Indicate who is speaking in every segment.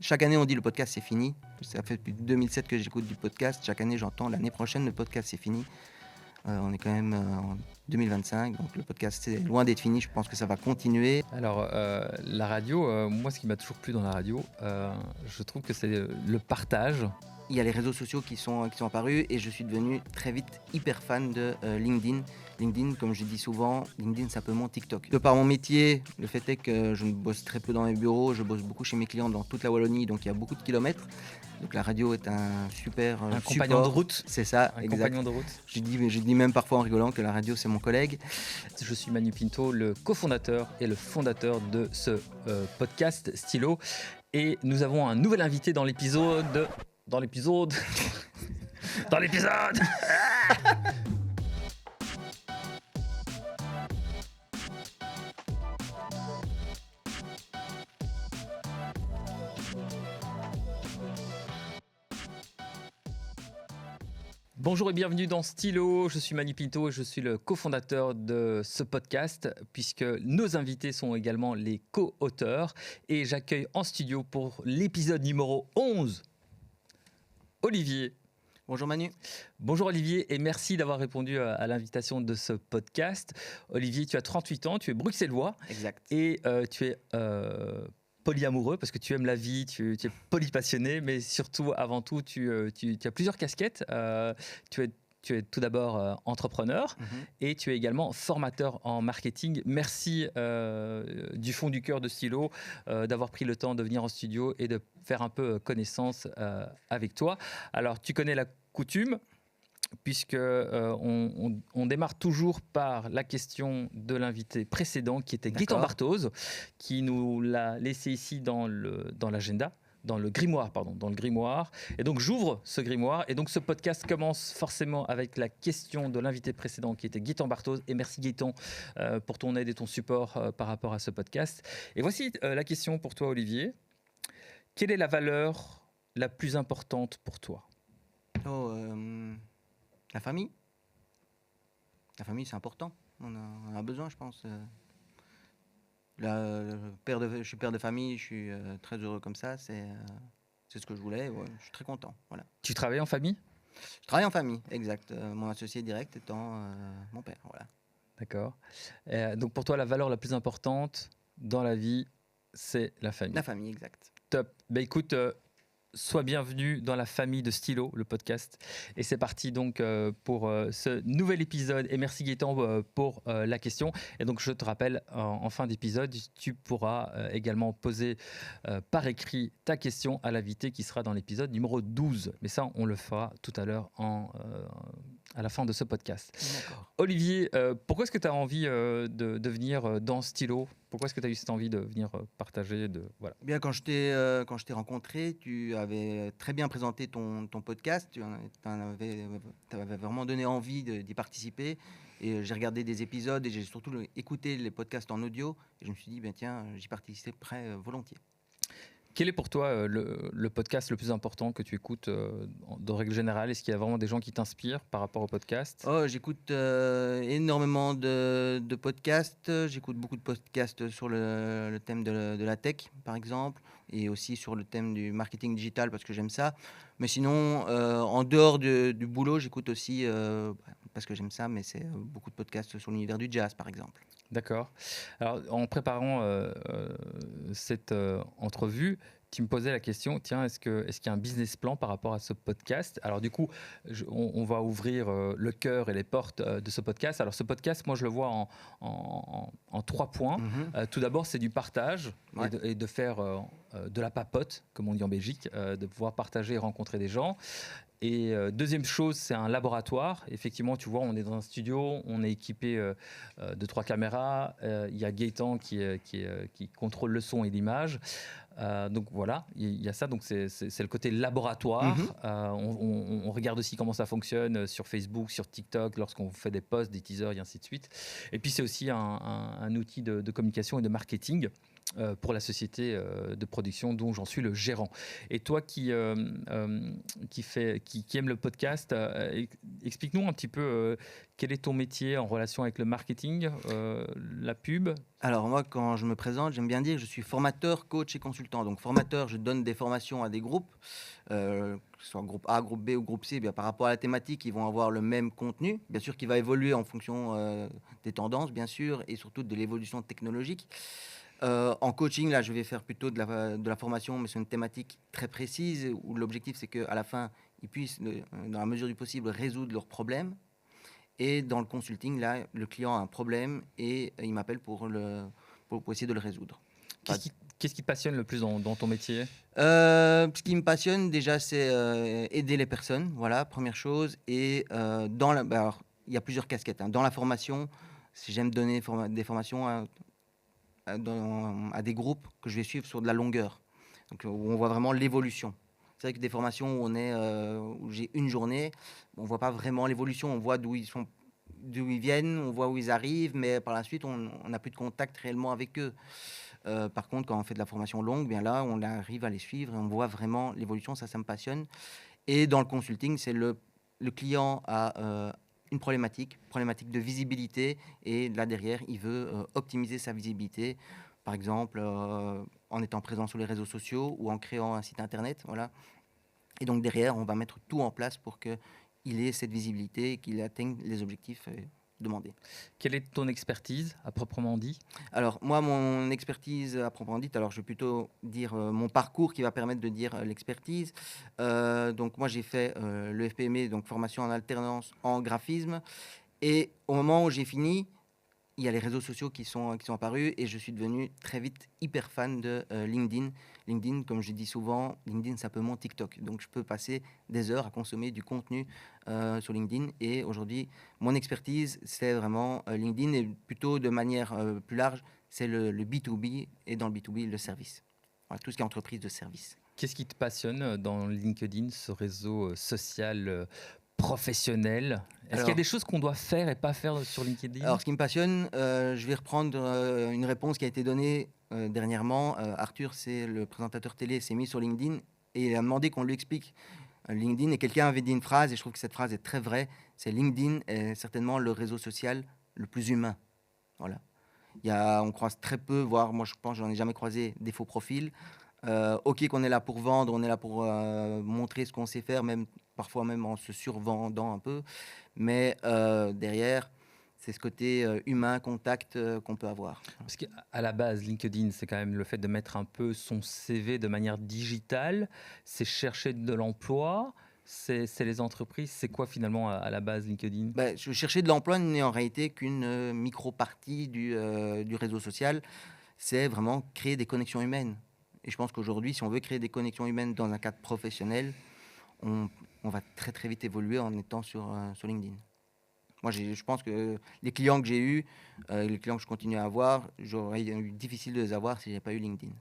Speaker 1: Chaque année, on dit le podcast c'est fini. Ça fait depuis 2007 que j'écoute du podcast. Chaque année, j'entends l'année prochaine, le podcast c'est fini. On est quand même en 2025, donc le podcast c'est loin d'être fini. Je pense que ça va continuer.
Speaker 2: Alors, la radio, moi, ce qui m'a toujours plu dans la radio, je trouve que c'est le partage.
Speaker 1: Il y a les réseaux sociaux qui sont apparus et je suis devenu très vite hyper fan de LinkedIn. LinkedIn, comme je dis souvent, LinkedIn c'est un peu mon TikTok. De par mon métier, le fait est que je bosse très peu dans mes bureaux, je bosse beaucoup chez mes clients dans toute la Wallonie, donc il y a beaucoup de kilomètres. Donc la radio est un super
Speaker 2: Un
Speaker 1: support.
Speaker 2: compagnon de route.
Speaker 1: C'est ça,
Speaker 2: Un
Speaker 1: exact.
Speaker 2: compagnon de route.
Speaker 1: Je dis même parfois en rigolant que la radio c'est mon collègue.
Speaker 2: Je suis Manu Pinto, le cofondateur et le fondateur de ce podcast Stylo. Et nous avons un nouvel invité dans l'épisode... Dans l'épisode Bonjour et bienvenue dans Stylo, je suis Manu Pinto et je suis le cofondateur de ce podcast puisque nos invités sont également les co-auteurs et j'accueille en studio pour l'épisode numéro 11 Olivier.
Speaker 1: Bonjour Manu.
Speaker 2: Bonjour Olivier et merci d'avoir répondu à l'invitation de ce podcast. Olivier, tu as 38 ans, tu es bruxellois.
Speaker 1: Exact.
Speaker 2: Et tu es polyamoureux parce que tu aimes la vie, tu es polypassionné, mais surtout, avant tout, tu as plusieurs casquettes. Tu es tout d'abord entrepreneur et tu es également formateur en marketing. Merci du fond du cœur de Stylo d'avoir pris le temps de venir en studio et de faire un peu connaissance avec toi. Alors, tu connais la coutume puisque on démarre toujours par la question de l'invité précédent qui était Gaëtan Barthoz, qui nous l'a laissé ici dans l'agenda. Dans le grimoire. Et donc, j'ouvre ce grimoire. Et donc, ce podcast commence forcément avec la question de l'invité précédent qui était Gaëtan Barthoz. Et merci Gaëtan pour ton aide et ton support par rapport à ce podcast. Et voici la question pour toi, Olivier. Quelle est la valeur la plus importante pour toi ?
Speaker 1: La famille. La famille, c'est important. On a besoin, je pense. Je suis père de famille, je suis très heureux comme ça. C'est ce que je voulais. Ouais, je suis très content. Voilà.
Speaker 2: Tu travailles en famille ?
Speaker 1: Je travaille en famille, exact. Mon associé direct étant mon père. Voilà.
Speaker 2: D'accord. Donc pour toi, la valeur la plus importante dans la vie, c'est la famille.
Speaker 1: La famille, exact.
Speaker 2: Top. Bah écoute, sois bienvenue dans la famille de Stylo, le podcast. Et c'est parti donc pour ce nouvel épisode. Et merci Gaëtan pour la question. Et donc je te rappelle, en fin d'épisode, tu pourras également poser par écrit ta question à l'invité qui sera dans l'épisode numéro 12. Mais ça, on le fera tout à l'heure à la fin de ce podcast.
Speaker 1: D'accord.
Speaker 2: Olivier, pourquoi est-ce que tu as envie de venir dans Stylo ? Pourquoi est-ce que tu as eu cette envie de venir partager voilà.
Speaker 1: Bien, quand je t'ai rencontré, tu avais très bien présenté ton podcast. Tu avais vraiment donné envie d'y participer. Et j'ai regardé des épisodes et j'ai surtout écouté les podcasts en audio. Et je me suis dit, tiens, j'y participerai volontiers.
Speaker 2: Quel est pour toi le podcast le plus important que tu écoutes de règle générale ? Est-ce qu'il y a vraiment des gens qui t'inspirent par rapport au podcast ?
Speaker 1: J'écoute énormément de podcasts. J'écoute beaucoup de podcasts sur le thème de la tech, par exemple, et aussi sur le thème du marketing digital parce que j'aime ça. Mais sinon, en dehors du boulot, j'écoute aussi, parce que j'aime ça, mais c'est beaucoup de podcasts sur l'univers du jazz, par exemple.
Speaker 2: D'accord. Alors, en préparant cette entrevue, tu me posais la question, tiens, est-ce qu'il y a un business plan par rapport à ce podcast ? Alors du coup, on va ouvrir le cœur et les portes de ce podcast. Alors ce podcast, moi je le vois en 3 points. Tout d'abord, c'est du partage et de faire de la papote, comme on dit en Belgique, de pouvoir partager et rencontrer des gens. Et deuxième chose, c'est un laboratoire. Effectivement, tu vois, on est dans un studio, on est équipé de 3 caméras. Il y a Gaëtan qui contrôle le son et l'image. Donc voilà, il y a ça. Donc c'est le côté laboratoire. On regarde aussi comment ça fonctionne sur Facebook, sur TikTok, lorsqu'on fait des posts, des teasers et ainsi de suite. Et puis c'est aussi un outil de communication et de marketing. pour la société de production dont j'en suis le gérant. Et toi qui aime le podcast, explique-nous un petit peu quel est ton métier en relation avec le marketing, la pub.
Speaker 1: Alors moi, quand je me présente, j'aime bien dire que je suis formateur, coach et consultant. Donc formateur, je donne des formations à des groupes, que ce soit groupe A, groupe B ou groupe C. Bien, par rapport à la thématique, ils vont avoir le même contenu, bien sûr qui va évoluer en fonction des tendances, bien sûr, et surtout de l'évolution technologique. En coaching, là, je vais faire plutôt de la formation, mais sur une thématique très précise, où l'objectif, c'est qu'à la fin, ils puissent, dans la mesure du possible, résoudre leurs problèmes. Et dans le consulting, là, le client a un problème et il m'appelle pour essayer de le résoudre. Pas-
Speaker 2: Qu'est-ce qui te passionne le plus dans ton métier?
Speaker 1: Ce qui me passionne déjà, c'est aider les personnes, voilà, première chose. Et alors, il y a plusieurs casquettes, hein. Dans la formation, j'aime donner des formations à des groupes que je vais suivre sur de la longueur, donc où on voit vraiment l'évolution. C'est vrai que des formations où j'ai une journée, on voit pas vraiment l'évolution, on voit d'où ils viennent, on voit où ils arrivent, mais par la suite, on n'a plus de contact réellement avec eux. Par contre, quand on fait de la formation longue, bien là, on arrive à les suivre et on voit vraiment l'évolution, ça me passionne. Et dans le consulting, le client a une problématique de visibilité, et là derrière, il veut optimiser sa visibilité, par exemple en étant présent sur les réseaux sociaux ou en créant un site internet, voilà. Et donc derrière, on va mettre tout en place pour qu'il ait cette visibilité et qu'il atteigne les objectifs demandés.
Speaker 2: Quelle est ton expertise à proprement dit?
Speaker 1: Alors moi, mon expertise à proprement dite, alors je vais plutôt dire mon parcours qui va permettre de dire l'expertise. Donc moi, j'ai fait le FPME, donc formation en alternance en graphisme. Et au moment où j'ai fini, il y a les réseaux sociaux qui sont apparus et je suis devenu très vite hyper fan de LinkedIn. LinkedIn, comme je dis souvent, LinkedIn, c'est un peu mon TikTok. Donc, je peux passer des heures à consommer du contenu sur LinkedIn. Et aujourd'hui, mon expertise, c'est vraiment LinkedIn, et plutôt de manière plus large, c'est le B2B, et dans le B2B, le service. Voilà, tout ce qui est entreprise de service.
Speaker 2: Qu'est-ce qui te passionne dans LinkedIn, ce réseau social professionnel? Est-ce qu'il y a
Speaker 1: Alors,
Speaker 2: des choses qu'on doit faire et pas faire sur LinkedIn?
Speaker 1: ce qui me passionne, je vais reprendre une réponse qui a été donnée dernièrement. Arthur, c'est le présentateur télé, s'est mis sur LinkedIn et il a demandé qu'on lui explique LinkedIn. Et quelqu'un avait dit une phrase, et je trouve que cette phrase est très vraie. C'est LinkedIn est certainement le réseau social le plus humain. Voilà. On croise très peu, voire moi je pense, j'en ai jamais croisé des faux profils. Ok, qu'on est là pour vendre, on est là pour montrer ce qu'on sait faire, même parfois même en se survendant un peu. Mais derrière, c'est ce côté humain, contact qu'on peut avoir.
Speaker 2: Parce qu'à la base, LinkedIn, c'est quand même le fait de mettre un peu son CV de manière digitale, c'est chercher de l'emploi, c'est les entreprises. C'est quoi finalement à la base LinkedIn?
Speaker 1: Ben, je cherchais de l'emploi n'est en réalité qu'une micro-partie du réseau social. C'est vraiment créer des connexions humaines. Et je pense qu'aujourd'hui, si on veut créer des connexions humaines dans un cadre professionnel, on, on va très très vite évoluer en étant sur LinkedIn. Moi, je pense que les clients que j'ai eus, les clients que je continue à avoir, j'aurais eu difficile de les avoir si je n'avais pas eu LinkedIn.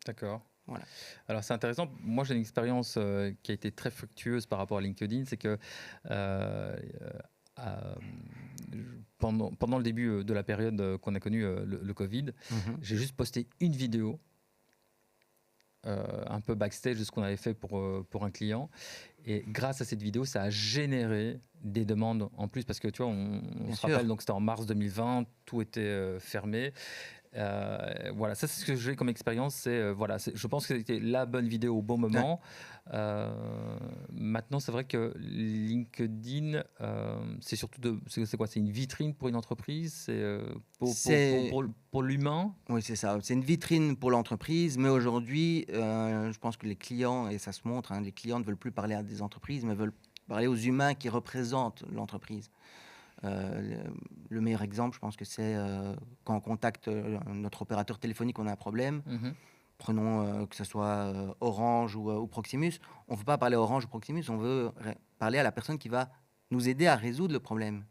Speaker 2: D'accord.
Speaker 1: Voilà.
Speaker 2: Alors c'est intéressant. Moi j'ai une expérience qui a été très fructueuse par rapport à LinkedIn, c'est que euh, euh, pendant le début de la période qu'on a connue, le Covid,
Speaker 1: Mhm.
Speaker 2: j'ai juste posté une vidéo, un peu backstage de ce qu'on avait fait pour un client. Et grâce à cette vidéo, ça a généré des demandes en plus parce que tu vois, on
Speaker 1: Bien
Speaker 2: se
Speaker 1: sûr.
Speaker 2: rappelle, donc c'était en mars 2020, tout était fermé. Voilà, ça c'est ce que j'ai comme expérience. Voilà, je pense que c'était la bonne vidéo au bon
Speaker 1: Ouais.
Speaker 2: moment. Maintenant, c'est vrai que LinkedIn, c'est surtout c'est quoi? C'est une vitrine pour une entreprise. C'est
Speaker 1: C'est
Speaker 2: pour l'humain.
Speaker 1: Oui, c'est ça. C'est une vitrine pour l'entreprise, mais aujourd'hui, je pense que les clients, et ça se montre, hein, les clients ne veulent plus parler à des entreprises, mais veulent parler aux humains qui représentent l'entreprise. Le meilleur exemple, je pense que c'est quand on contacte notre opérateur téléphonique, on a un problème.
Speaker 2: Mhm.
Speaker 1: Prenons que ce soit Orange ou Proximus. On ne veut pas parler à Orange ou Proximus, on veut parler à la personne qui va nous aider à résoudre le problème.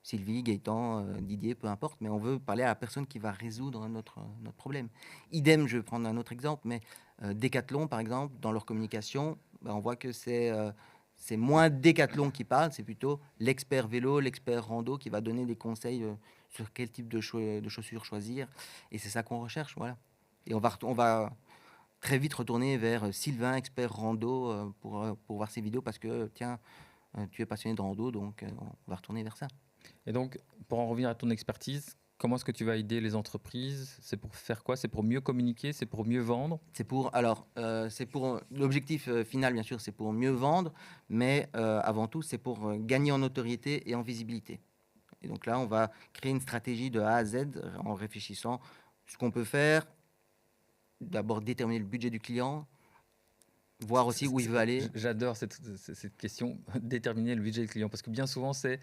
Speaker 1: Sylvie, Gaëtan, Didier, peu importe, mais on veut parler à la personne qui va résoudre notre problème. Idem, je vais prendre un autre exemple, mais Decathlon, par exemple, dans leur communication, on voit que c'est moins Decathlon qui parle, c'est plutôt l'expert vélo, l'expert rando qui va donner des conseils sur quel type de chaussures choisir. Et c'est ça qu'on recherche, voilà. Et on va très vite retourner vers Sylvain, expert rando, pour voir ses vidéos parce que, tiens, tu es passionné de rando, donc on va retourner vers ça.
Speaker 2: Et donc, pour en revenir à ton expertise, comment est-ce que tu vas aider les entreprises? C'est pour faire quoi? C'est pour mieux communiquer? C'est pour mieux vendre?
Speaker 1: C'est pour l'objectif final, bien sûr, c'est pour mieux vendre, mais avant tout, c'est pour gagner en notoriété et en visibilité. Et donc là, on va créer une stratégie de A à Z en réfléchissant ce qu'on peut faire. D'abord, déterminer le budget du client, voir aussi où il veut aller.
Speaker 2: J'adore cette question, déterminer le budget du client, parce que bien souvent, c'est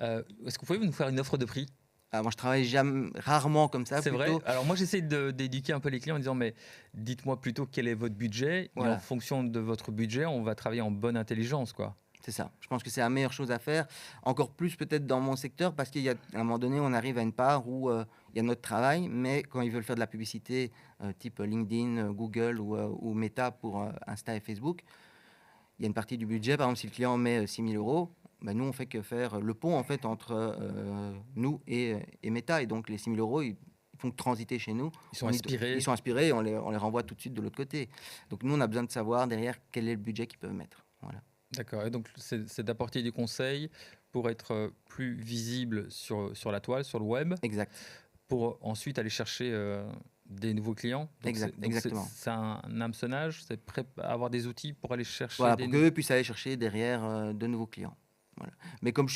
Speaker 2: est-ce que vous pouvez nous faire une offre de prix?
Speaker 1: Moi, je travaille rarement comme ça,
Speaker 2: C'est vrai.
Speaker 1: plutôt.
Speaker 2: Alors moi, j'essaie d'éduquer un peu les clients en disant, mais dites-moi plutôt quel est votre budget, et en
Speaker 1: Voilà,
Speaker 2: fonction de votre budget, on va travailler en bonne intelligence, quoi.
Speaker 1: c'est ça. Je pense que c'est la meilleure chose à faire. Encore plus peut-être dans mon secteur, parce qu'à un moment donné, on arrive à une part où il y a notre travail, mais quand ils veulent faire de la publicité, type LinkedIn, Google ou Meta pour Insta et Facebook, il y a une partie du budget. Par exemple, si le client met 6 000 euros, ben nous, on fait que faire le pont en fait entre nous et Meta. Et donc, les 6 000 euros, ils font transiter chez nous.
Speaker 2: Ils sont inspirés.
Speaker 1: Ils sont inspirés et on les renvoie tout de suite de l'autre côté. Donc, nous, on a besoin de savoir derrière quel est le budget qu'ils peuvent mettre. Voilà.
Speaker 2: D'accord. Et donc, c'est d'apporter des conseils pour être plus visible sur la toile, sur le web,
Speaker 1: Exact.
Speaker 2: pour ensuite aller chercher des nouveaux clients. Donc
Speaker 1: Exactement.
Speaker 2: c'est un hameçonnage, c'est avoir des outils pour aller chercher
Speaker 1: Voilà,
Speaker 2: des
Speaker 1: pour qu'eux puissent aller chercher derrière de nouveaux clients. Voilà. Mais comme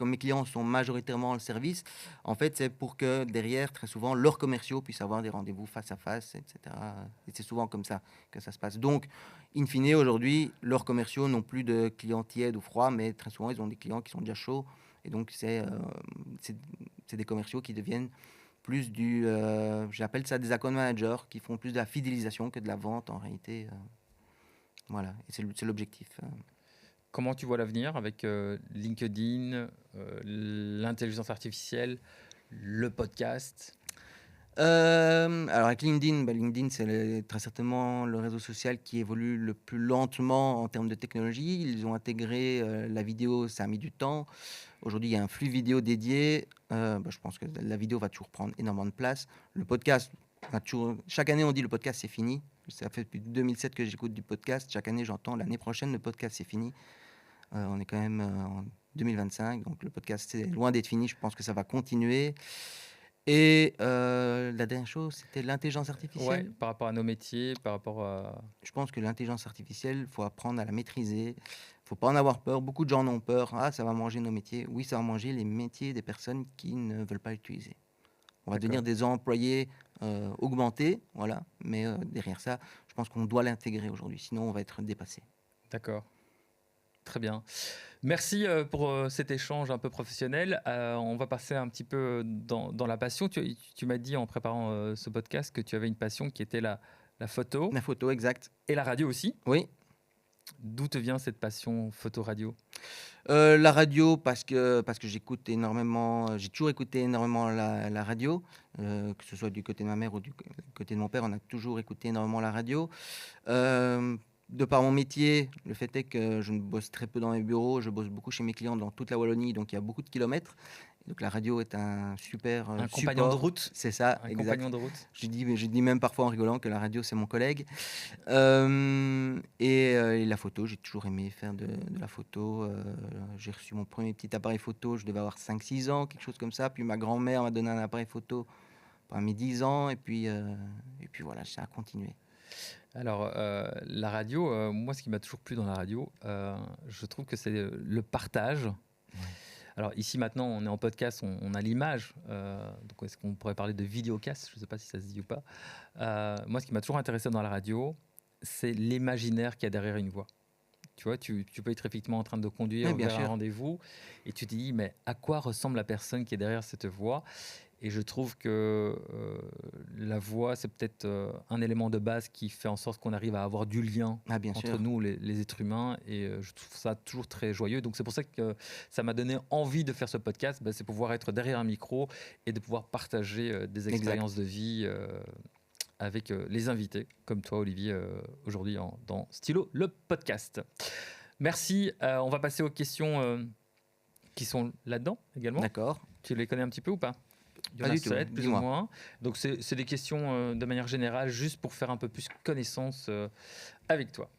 Speaker 1: mes clients sont majoritairement le service, en fait, c'est pour que derrière, très souvent, leurs commerciaux puissent avoir des rendez-vous face à face, etc. Et c'est souvent comme ça que ça se passe. Donc, in fine, aujourd'hui, leurs commerciaux n'ont plus de clients tièdes ou froids, mais très souvent, ils ont des clients qui sont déjà chauds. Et donc, c'est des commerciaux qui deviennent plus j'appelle ça des account managers, qui font plus de la fidélisation que de la vente en réalité. Voilà, et c'est l'objectif.
Speaker 2: Comment tu vois l'avenir avec LinkedIn, l'intelligence artificielle, le podcast?
Speaker 1: Alors avec LinkedIn, LinkedIn c'est très certainement le réseau social qui évolue le plus lentement en termes de technologie. Ils ont intégré la vidéo, ça a mis du temps. Aujourd'hui, il y a un flux vidéo dédié. Je pense que la vidéo va toujours prendre énormément de place. Le podcast, chaque année on dit le podcast c'est fini. Ça fait depuis 2007 que j'écoute du podcast. Chaque année j'entends l'année prochaine le podcast c'est fini. On est quand même en 2025, donc le podcast c'est loin d'être fini. Je pense que ça va continuer. Et la dernière chose, c'était l'intelligence
Speaker 2: Ouais,
Speaker 1: artificielle.
Speaker 2: par rapport à nos métiers, par rapport à...
Speaker 1: Je pense que l'intelligence artificielle, il faut apprendre à la maîtriser. Il faut pas en avoir peur. Beaucoup de gens en ont peur. Ah, ça va manger nos métiers. Oui, ça va manger les métiers des personnes qui ne veulent pas l'utiliser. On va devenir des employés augmentés, voilà. Mais derrière ça, je pense qu'on doit l'intégrer aujourd'hui. Sinon, on va être dépassé.
Speaker 2: D'accord. Très bien. Merci pour cet échange un peu professionnel. On va passer un petit peu dans la passion. Tu m'as dit en préparant ce podcast que tu avais une passion qui était la photo
Speaker 1: La photo, exact.
Speaker 2: et la radio aussi.
Speaker 1: Oui.
Speaker 2: D'où te vient cette passion photo-radio?
Speaker 1: La radio, parce que j'écoute énormément, j'ai toujours écouté énormément la radio, que ce soit du côté de ma mère ou du côté de mon père, on a toujours écouté énormément la radio. De par mon métier, le fait est que je ne bosse très peu dans mes bureaux, je bosse beaucoup chez mes clients dans toute la Wallonie, donc il y a beaucoup de kilomètres. Donc la radio est un super
Speaker 2: Un compagnon de
Speaker 1: support.
Speaker 2: route.
Speaker 1: C'est ça,
Speaker 2: Un
Speaker 1: exact.
Speaker 2: compagnon de route.
Speaker 1: Je dis même parfois en rigolant que la radio, c'est mon collègue. Et la photo, j'ai toujours aimé faire de la photo. J'ai reçu mon premier petit appareil photo, je devais avoir 5-6 ans, quelque chose comme ça. Puis ma grand-mère m'a donné un appareil photo pendant mes 10 ans. Et puis voilà, ça a continué.
Speaker 2: Alors, la radio, moi, ce qui m'a toujours plu dans la radio, je trouve que c'est le partage.
Speaker 1: Ouais.
Speaker 2: Alors ici maintenant, on est en podcast, on a l'image. Donc est-ce qu'on pourrait parler de vidéocast? Je ne sais pas si ça se dit ou pas. Moi, ce qui m'a toujours intéressé dans la radio, c'est l'imaginaire qu'il y a derrière une voix. Tu vois, tu peux être effectivement en train de conduire
Speaker 1: Oui, bien
Speaker 2: vers un
Speaker 1: sûr.
Speaker 2: rendez-vous et tu te dis, mais à quoi ressemble la personne qui est derrière cette voix? Et je trouve que la voix, c'est peut-être un élément de base qui fait en sorte qu'on arrive à avoir du lien
Speaker 1: Ah, bien
Speaker 2: entre
Speaker 1: sûr.
Speaker 2: nous, les êtres humains. Et je trouve ça toujours très joyeux. Donc c'est pour ça que ça m'a donné envie de faire ce podcast. C'est pouvoir être derrière un micro et de pouvoir partager des expériences de vie avec les invités, comme toi, Olivier, aujourd'hui dans Stylo, le podcast. Merci. On va passer aux questions qui sont là-dedans également.
Speaker 1: D'accord.
Speaker 2: Tu les connais un petit peu ou pas? Il y en
Speaker 1: Pas
Speaker 2: a
Speaker 1: du tout,
Speaker 2: 7, plus ou
Speaker 1: dis-moi.
Speaker 2: moins. Donc, c'est des questions de manière générale, juste pour faire un peu plus connaissance avec toi.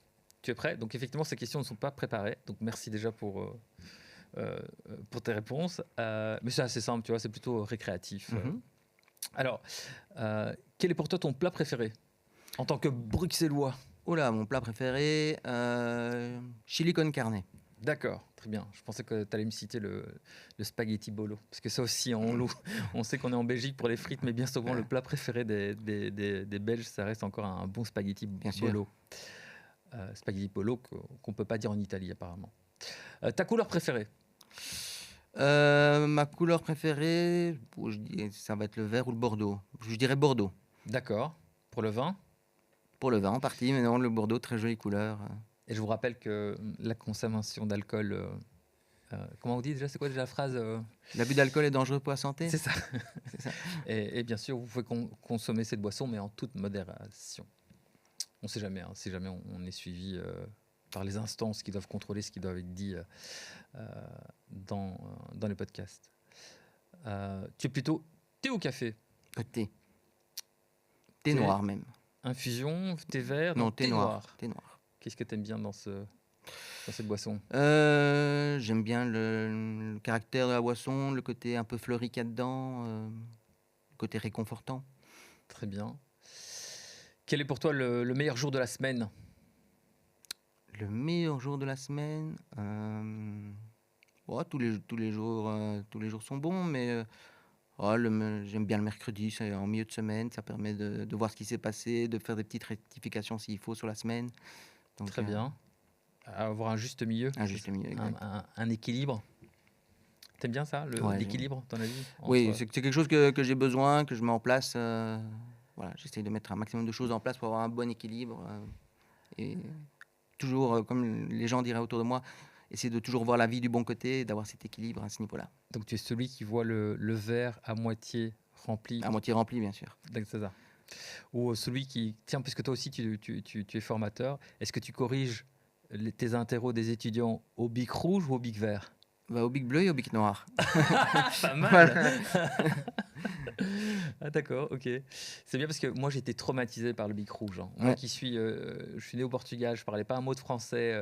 Speaker 2: Tu es prêt? Donc, effectivement, ces questions ne sont pas préparées. Donc, merci déjà pour tes réponses. Mais c'est assez simple, tu vois, c'est plutôt récréatif.
Speaker 1: Mhm.
Speaker 2: Alors, quel est pour toi ton plat préféré en tant que bruxellois?
Speaker 1: Oh là, mon plat préféré, chili con carne.
Speaker 2: D'accord, très bien. Je pensais que tu allais me citer le spaghetti bolo. Parce que ça aussi, on sait qu'on est en Belgique pour les frites, mais bien souvent, le
Speaker 1: Ouais,
Speaker 2: plat préféré des Belges, ça reste encore un bon spaghetti
Speaker 1: bien sûr.
Speaker 2: bolo. Spaghetti bolo qu'on ne peut pas dire en Italie, apparemment. Ta couleur préférée?
Speaker 1: Ma couleur préférée, ça va être le vert ou le bordeaux. Je dirais bordeaux.
Speaker 2: D'accord. Pour le vin?
Speaker 1: Pour le vin en partie, mais non, le bordeaux, très jolie couleur.
Speaker 2: Et je vous rappelle que la consommation d'alcool, comment on dit déjà? C'est quoi déjà la phrase?
Speaker 1: L'abus d'alcool est dangereux pour la santé,
Speaker 2: C'est ça.
Speaker 1: c'est ça?
Speaker 2: Et bien sûr, vous pouvez consommer cette boisson, mais en toute modération. On ne sait jamais, hein, si jamais on est suivi par les instances qui doivent contrôler ce qui doit être dit euh, dans les podcasts. Tu es plutôt thé ou café?
Speaker 1: Thé. Thé
Speaker 2: Thé,
Speaker 1: noir même.
Speaker 2: infusion, thé vert, non,
Speaker 1: Non, thé
Speaker 2: thé
Speaker 1: noir.
Speaker 2: noir.
Speaker 1: Thé noir.
Speaker 2: Qu'est-ce que tu aimes bien dans cette boisson?
Speaker 1: J'aime bien le caractère de la boisson, le côté un peu fleuri qu'il y a dedans, le côté réconfortant.
Speaker 2: Très bien. Quel est pour toi le meilleur jour de la semaine?
Speaker 1: Le meilleur jour de la semaine, tous les jours sont bons, mais j'aime bien le mercredi, c'est en milieu de semaine, ça permet de voir ce qui s'est passé, de faire des petites rectifications s'il faut sur la semaine. Donc,
Speaker 2: Très bien. Avoir un juste milieu,
Speaker 1: un juste milieu, exact.
Speaker 2: un équilibre. T'aimes bien ça,
Speaker 1: Ouais,
Speaker 2: l'équilibre, ton avis,
Speaker 1: oui,
Speaker 2: entre...
Speaker 1: c'est quelque chose que j'ai besoin, que je mets en place. Voilà, j'essaie de mettre un maximum de choses en place pour avoir un bon équilibre. Et toujours, comme les gens diraient autour de moi, essayer de toujours voir la vie du bon côté et d'avoir cet équilibre à ce niveau-là.
Speaker 2: Donc tu es celui qui voit le verre à moitié rempli,
Speaker 1: À moitié rempli, bien sûr.
Speaker 2: c'est ça. Ou celui qui... Tiens, puisque toi aussi tu es formateur, est-ce que tu corriges tes interros des étudiants au bic rouge ou au bic vert?
Speaker 1: Va au bic bleu et au bic noir.
Speaker 2: Pas mal.
Speaker 1: Voilà.
Speaker 2: Ah d'accord, ok. C'est bien parce que moi j'ai été traumatisé par le bic rouge, hein. Moi
Speaker 1: Ouais.
Speaker 2: qui je suis né au Portugal, je parlais pas un mot de français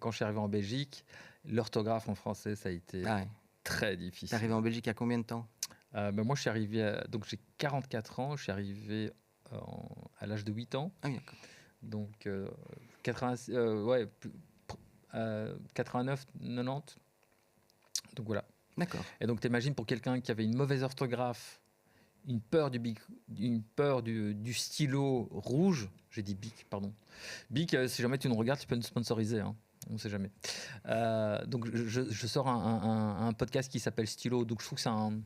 Speaker 2: quand je suis arrivé en Belgique. L'orthographe en français, ça a été
Speaker 1: Ah ouais.
Speaker 2: très
Speaker 1: T'es
Speaker 2: difficile.
Speaker 1: arrivé en Belgique il y a combien de temps?
Speaker 2: Moi je suis arrivé, donc j'ai 44 ans, je suis arrivé à l'âge de 8 ans.
Speaker 1: Ah oui, d'accord.
Speaker 2: Donc 80, ouais, 89, 90. Donc voilà.
Speaker 1: D'accord.
Speaker 2: Et donc t'imagines pour quelqu'un qui avait une mauvaise orthographe, une peur du stylo rouge, j'ai dit bic, pardon. Bic, si jamais tu nous regardes, tu peux nous sponsoriser, hein. On ne sait jamais. Donc je sors un podcast qui s'appelle Stylo, donc je trouve que c'est
Speaker 1: Un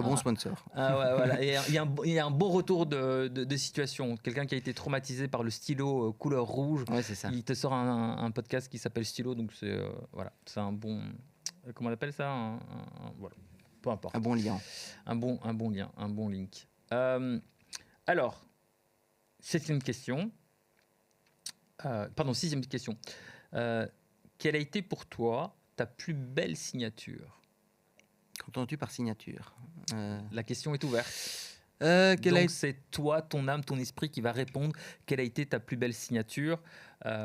Speaker 1: bon sponsor.
Speaker 2: ah ouais, voilà. Et il y a un bon retour de situation. Quelqu'un qui a été traumatisé par le stylo couleur rouge,
Speaker 1: Ouais, c'est ça.
Speaker 2: il te sort un podcast qui s'appelle Stylo, donc c'est voilà, c'est un bon, comment on appelle ça, voilà, peu importe.
Speaker 1: Un bon lien.
Speaker 2: Un bon lien, un bon link. Alors, septième question. Pardon, sixième question. Quelle a été pour toi ta plus belle signature?
Speaker 1: Qu'entends-tu par signature?
Speaker 2: La question est ouverte.
Speaker 1: Donc,
Speaker 2: C'est toi, ton âme, ton esprit qui va répondre. Quelle a été ta plus belle signature?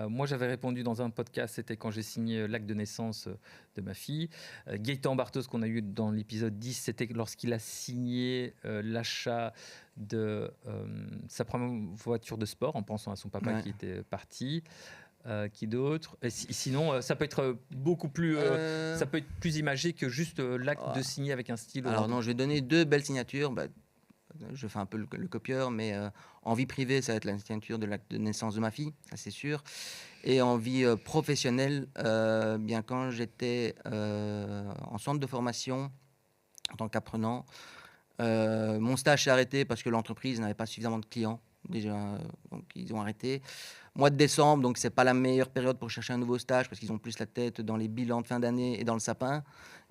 Speaker 2: Moi, j'avais répondu dans un podcast, c'était quand j'ai signé l'acte de naissance de ma fille. Gaëtan Bartos, qu'on a eu dans l'épisode 10, c'était lorsqu'il a signé l'achat de sa première voiture de sport en pensant à son papa
Speaker 1: Ouais.
Speaker 2: qui était parti. Qui d'autre? Sinon, ça peut être beaucoup plus, ça peut être plus imagé que juste l'acte de signer avec un stylo.
Speaker 1: Alors non, je vais donner deux belles signatures. Bah, je fais un peu le copieur, mais en vie privée, ça va être la signature de l'acte de naissance de ma fille, ça c'est sûr. Et en vie professionnelle, bien quand j'étais en centre de formation en tant qu'apprenant, mon stage s'est arrêté parce que l'entreprise n'avait pas suffisamment de clients déjà, donc ils ont arrêté. Mois de décembre, donc c'est pas la meilleure période pour chercher un nouveau stage parce qu'ils ont plus la tête dans les bilans de fin d'année et dans le sapin.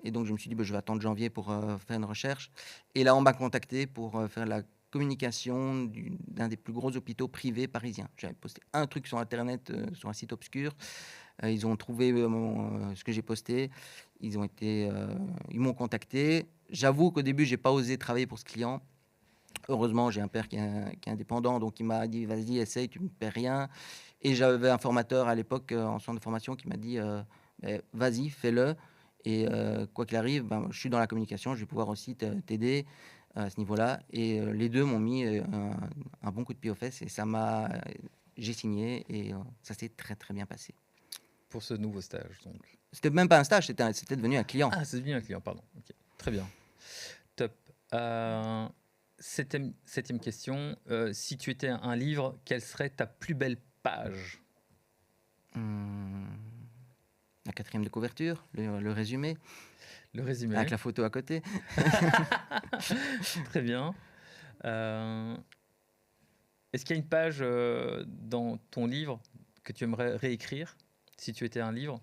Speaker 1: Et donc je me suis dit, bah, je vais attendre janvier pour faire une recherche. Et là, on m'a contacté pour faire la communication d'un des plus gros hôpitaux privés parisiens. J'avais posté un truc sur Internet, sur un site obscur. Ils ont trouvé ce que j'ai posté. Ils m'ont contacté. j'avoue qu'au début, j'ai pas osé travailler pour ce client. Heureusement, j'ai un père qui est indépendant, donc il m'a dit: «Vas-y, essaye, tu ne me paies rien». Et j'avais un formateur à l'époque, en centre de formation qui m'a dit: «Beh, vas-y, fais-le et quoi qu'il arrive, ben, je suis dans la communication, je vais pouvoir aussi t'aider à ce niveau-là». Et les 2 m'ont mis, un bon coup de pied aux fesses et j'ai signé et ça s'est très, très bien passé.
Speaker 2: Pour ce nouveau stage, donc.
Speaker 1: C'était même pas un stage, c'était devenu un client.
Speaker 2: Ah, c'est devenu un client, pardon. Ok, très bien. Top. Septième question. Si tu étais un livre, quelle serait ta plus belle page?
Speaker 1: Mmh, la 4e de couverture, le résumé,
Speaker 2: Le résumé.
Speaker 1: avec la photo à côté.
Speaker 2: Très bien. Euh, Est-ce qu'il y a une page dans ton livre que tu aimerais réécrire si tu étais un livre?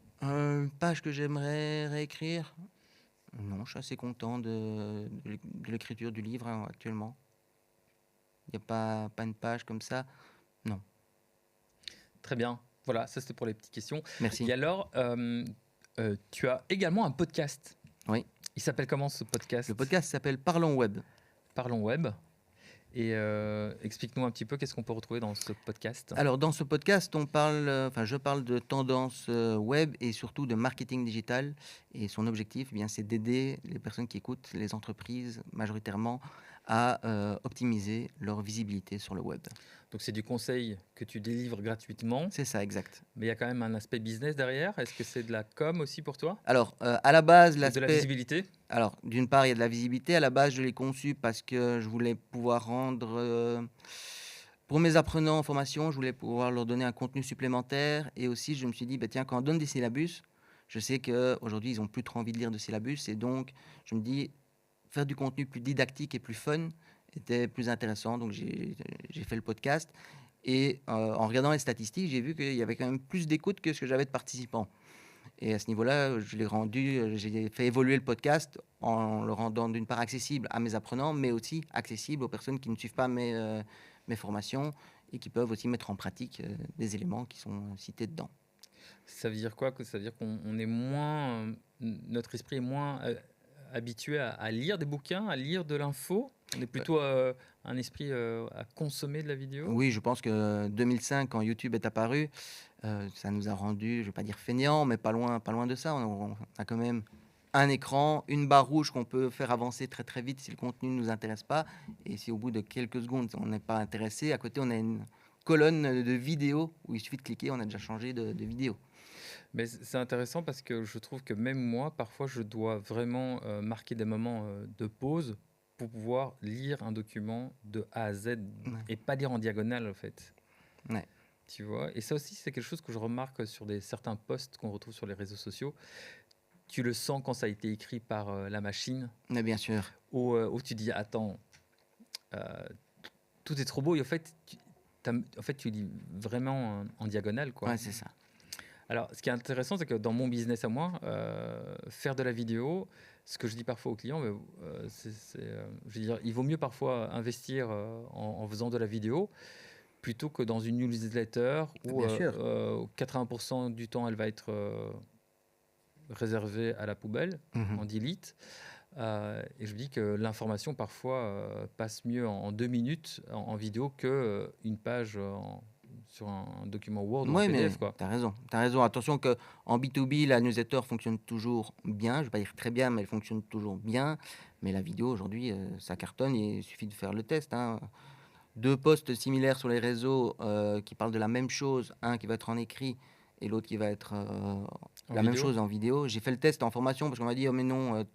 Speaker 1: Page que j'aimerais réécrire? Non, je suis assez content de l'écriture du livre, hein, actuellement. Il n'y a pas une page comme ça. Non,
Speaker 2: Très bien. Voilà, ça c'était pour les petites questions.
Speaker 1: merci.
Speaker 2: Et alors, tu as également un podcast.
Speaker 1: Oui.
Speaker 2: Il s'appelle comment ce podcast?
Speaker 1: Le podcast s'appelle Parlons Web.
Speaker 2: Parlons Web. Et explique-nous un petit peu qu'est-ce qu'on peut retrouver dans ce podcast.
Speaker 1: Alors, dans ce podcast, je parle de tendances web et surtout de marketing digital. Et son objectif, eh bien, c'est d'aider les personnes qui écoutent, les entreprises majoritairement, à optimiser leur visibilité sur le web.
Speaker 2: Donc c'est du conseil que tu délivres gratuitement,
Speaker 1: C'est ça, exact.
Speaker 2: mais il y a quand même un aspect business derrière. Est-ce que c'est de la com aussi pour toi?
Speaker 1: Alors, à la base,
Speaker 2: Ou de la
Speaker 1: l'aspect...
Speaker 2: visibilité?
Speaker 1: Alors, d'une part, il y a de la visibilité. À la base, je l'ai conçu parce que je voulais pouvoir rendre, pour mes apprenants en formation, je voulais pouvoir leur donner un contenu supplémentaire. Et aussi, je me suis dit, bah, tiens, quand on donne des syllabus, je sais qu'aujourd'hui, ils n'ont plus trop envie de lire de syllabus. Et donc, je me dis, faire du contenu plus didactique et plus fun était plus intéressant. Donc, j'ai fait le podcast. Et en regardant les statistiques, j'ai vu qu'il y avait quand même plus d'écoute que ce que j'avais de participants. Et à ce niveau-là, j'ai fait évoluer le podcast en le rendant d'une part accessible à mes apprenants, mais aussi accessible aux personnes qui ne suivent pas mes formations et qui peuvent aussi mettre en pratique des éléments qui sont cités dedans.
Speaker 2: Ça veut dire quoi? Ça veut dire qu'on est moins, notre esprit est moins habitué à lire des bouquins, à lire de l'info. On est plutôt un esprit à consommer de la vidéo.
Speaker 1: Oui, je pense que 2005, quand YouTube est apparu, ça nous a rendus, je ne vais pas dire fainéants, mais pas loin de ça. On a quand même un écran, une barre rouge qu'on peut faire avancer très très vite si le contenu ne nous intéresse pas. Et si au bout de quelques secondes, on n'est pas intéressé, à côté, on a une colonne de vidéos où il suffit de cliquer, on a déjà changé de vidéo.
Speaker 2: Mais c'est intéressant parce que je trouve que même moi, parfois, je dois vraiment marquer des moments de pause pour pouvoir lire un document de A à Z
Speaker 1: Ouais.
Speaker 2: et pas lire en diagonale, en fait.
Speaker 1: Ouais.
Speaker 2: Tu vois? Et ça aussi, c'est quelque chose que je remarque sur certains posts qu'on retrouve sur les réseaux sociaux. Tu le sens quand ça a été écrit par la machine,
Speaker 1: Mais bien sûr.
Speaker 2: où tu dis, attends, euh, tout est trop beau. Et en fait, tu lis vraiment en diagonale, quoi.
Speaker 1: Ouais, c'est ça.
Speaker 2: Alors, ce qui est intéressant, c'est que dans mon business à moi, faire de la vidéo, ce que je dis parfois aux clients, mais, je veux dire, il vaut mieux parfois investir en faisant de la vidéo plutôt que dans une newsletter où
Speaker 1: Bien sûr.
Speaker 2: 80% du temps, elle va être réservée à la poubelle,
Speaker 1: Mhm.
Speaker 2: en delete. Et je me dis que l'information, parfois, passe mieux en 2 minutes en vidéo que une page sur un document Word ou un
Speaker 1: Oui, mais
Speaker 2: PDF, quoi.
Speaker 1: tu as raison. Tu as raison. Attention qu'en B2B, la newsletter fonctionne toujours bien. Je ne vais pas dire très bien, mais elle fonctionne toujours bien. Mais la vidéo, aujourd'hui, ça cartonne. Il suffit de faire le test, hein. 2 posts similaires sur les réseaux qui parlent de la même chose. Un qui va être en écrit et l'autre qui va être
Speaker 2: En
Speaker 1: la même
Speaker 2: vidéo.
Speaker 1: chose en vidéo. J'ai fait le test en formation parce qu'on m'a dit, oh mais non,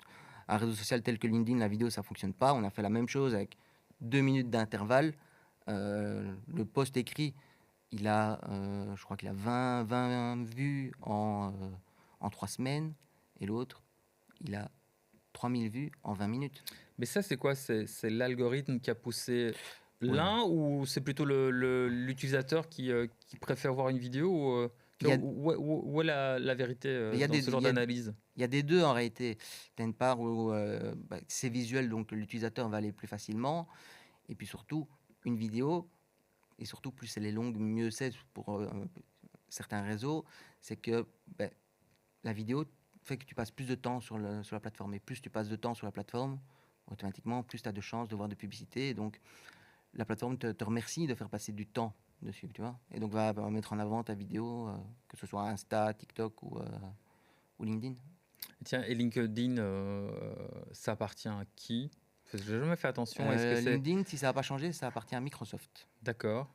Speaker 1: un réseau social tel que LinkedIn, la vidéo, ça ne fonctionne pas. On a fait la même chose avec 2 minutes d'intervalle. Le post écrit, je crois qu'il a 20 vues en 3 semaines. Et l'autre, il a 3000 vues en 20 minutes.
Speaker 2: Mais ça, c'est quoi? C'est l'algorithme qui a poussé
Speaker 1: Oui.
Speaker 2: l'un ou c'est plutôt l'utilisateur qui préfère voir une vidéo
Speaker 1: Il y a,
Speaker 2: où est la vérité
Speaker 1: il y a
Speaker 2: dans
Speaker 1: des,
Speaker 2: ce genre d'analyse?
Speaker 1: Il y a des deux en réalité. Tu as une part où c'est visuel, donc l'utilisateur va aller plus facilement. Et puis surtout, une vidéo, et surtout plus elle est longue, mieux c'est pour certains réseaux, c'est que la vidéo fait que tu passes plus de temps sur la plateforme. Et plus tu passes de temps sur la plateforme, automatiquement, plus tu as de chances de voir de publicité. Et donc, la plateforme te remercie de faire passer du temps dessus, tu vois. Et donc, va mettre en avant ta vidéo, que ce soit Insta, TikTok ou LinkedIn.
Speaker 2: Tiens, et LinkedIn, ça appartient à qui? Parce que j'ai jamais fait attention. Est-ce que c'est...
Speaker 1: LinkedIn, si ça n'a pas changé, ça appartient à Microsoft.
Speaker 2: D'accord.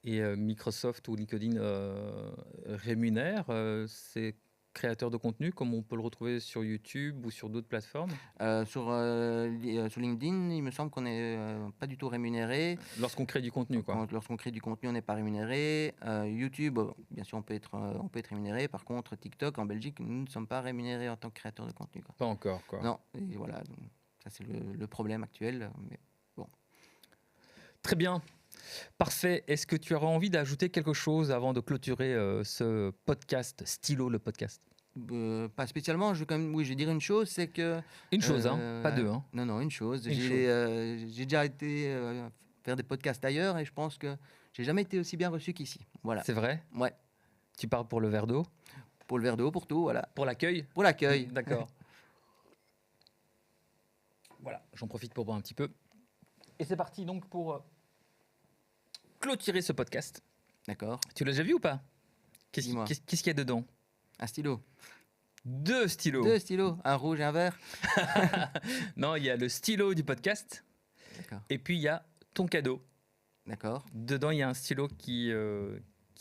Speaker 2: Et Microsoft ou LinkedIn rémunère ces créateurs de contenu comme on peut le retrouver sur YouTube ou sur d'autres plateformes?
Speaker 1: Sur LinkedIn, il me semble qu'on n'est pas du tout rémunéré.
Speaker 2: Lorsqu'on crée du contenu, quoi.
Speaker 1: Lorsqu'on crée du contenu, on n'est pas rémunéré. YouTube, bien sûr, on peut être rémunéré. Par contre, TikTok, en Belgique, nous ne sommes pas rémunérés en tant que créateurs de contenu, quoi.
Speaker 2: Pas encore, quoi.
Speaker 1: Non, et voilà, donc, ça c'est le problème actuel. Mais bon.
Speaker 2: Très bien. Parfait. Est-ce que tu auras envie d'ajouter quelque chose avant de clôturer ce podcast, Stylo, le podcast?
Speaker 1: Pas spécialement. Je vais dire une chose, c'est que...
Speaker 2: Une chose, pas deux.
Speaker 1: Non, une chose.
Speaker 2: Une
Speaker 1: J'ai déjà été faire des podcasts ailleurs et je pense que j'ai jamais été aussi bien reçu qu'ici. Voilà.
Speaker 2: C'est vrai?
Speaker 1: Ouais.
Speaker 2: Tu parles pour le verre d'eau?
Speaker 1: Pour le verre d'eau, pour tout, voilà.
Speaker 2: Pour l'accueil?
Speaker 1: Pour l'accueil.
Speaker 2: D'accord. Voilà, j'en profite pour boire un petit peu. Et c'est parti donc pour clôturer ce podcast.
Speaker 1: D'accord.
Speaker 2: Tu l'as déjà vu ou pas?
Speaker 1: Dis-moi.
Speaker 2: Qu'est-ce qu'il y a dedans?
Speaker 1: Un stylo.
Speaker 2: 2 stylos.
Speaker 1: 2 stylos, un rouge et un vert.
Speaker 2: Non, il y a le stylo du podcast.
Speaker 1: D'accord.
Speaker 2: Et puis il y a ton cadeau.
Speaker 1: D'accord.
Speaker 2: Dedans, il y a un stylo qui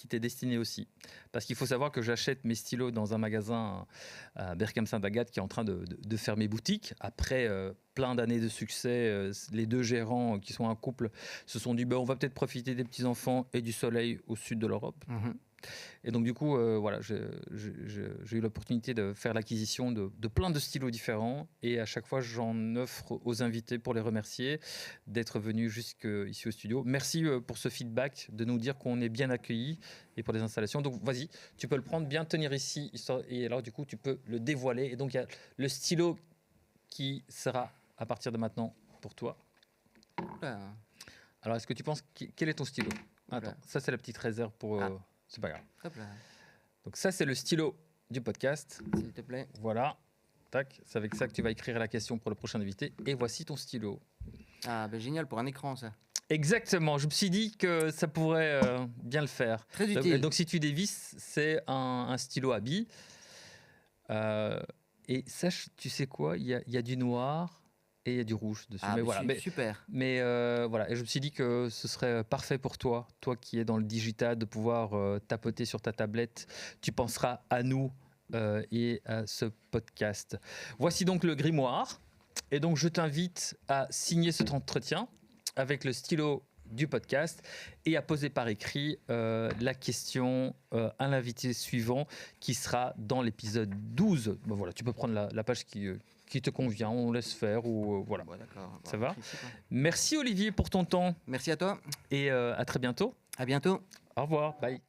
Speaker 2: t'est destiné aussi. Parce qu'il faut savoir que j'achète mes stylos dans un magasin à Berkham-Saint-Agathe qui est en train de fermer boutique. Après plein d'années de succès, les deux gérants qui sont un couple se sont dit on va peut-être profiter des petits-enfants et du soleil au sud de l'Europe.
Speaker 1: Mhm.
Speaker 2: Et donc du coup, voilà, j'ai eu l'opportunité de faire l'acquisition de plein de stylos différents. Et à chaque fois, j'en offre aux invités pour les remercier d'être venus jusqu'ici au studio. Merci pour ce feedback, de nous dire qu'on est bien accueillis et pour les installations. Donc vas-y, tu peux le prendre, bien tenir ici. Et alors du coup, tu peux le dévoiler. Et donc il y a le stylo qui sera à partir de maintenant pour toi.
Speaker 1: Oula.
Speaker 2: Alors est-ce que tu penses, quel est ton stylo? Attends, ça c'est la petite réserve pour... c'est pas grave.
Speaker 1: Hop là,
Speaker 2: Donc ça, c'est le stylo du podcast.
Speaker 1: s'il te plaît.
Speaker 2: Voilà. Tac. C'est avec ça que tu vas écrire la question pour le prochain invité. Et voici ton stylo.
Speaker 1: Ah, ben génial, pour un écran, ça.
Speaker 2: Exactement. Je me suis dit que ça pourrait bien le faire.
Speaker 1: Très utile.
Speaker 2: Donc si tu dévisses, c'est un stylo à billes. Et sache, tu sais quoi, il y a du noir et il y a du rouge dessus.
Speaker 1: Ah,
Speaker 2: mais voilà.
Speaker 1: super.
Speaker 2: Mais voilà, et je me suis dit que ce serait parfait pour toi, toi qui es dans le digital, de pouvoir tapoter sur ta tablette. Tu penseras à nous et à ce podcast. Voici donc le grimoire. Et donc, je t'invite à signer cet entretien avec le stylo du podcast et à poser par écrit la question à l'invité suivant qui sera dans l'épisode 12. Ben voilà, tu peux prendre la page qui te convient, on laisse faire ou voilà.
Speaker 1: Ouais, d'accord.
Speaker 2: Ça va?
Speaker 1: Ici,
Speaker 2: Merci Olivier pour ton temps
Speaker 1: merci à toi.
Speaker 2: et à très bientôt.
Speaker 1: À bientôt.
Speaker 2: Au revoir. Bye.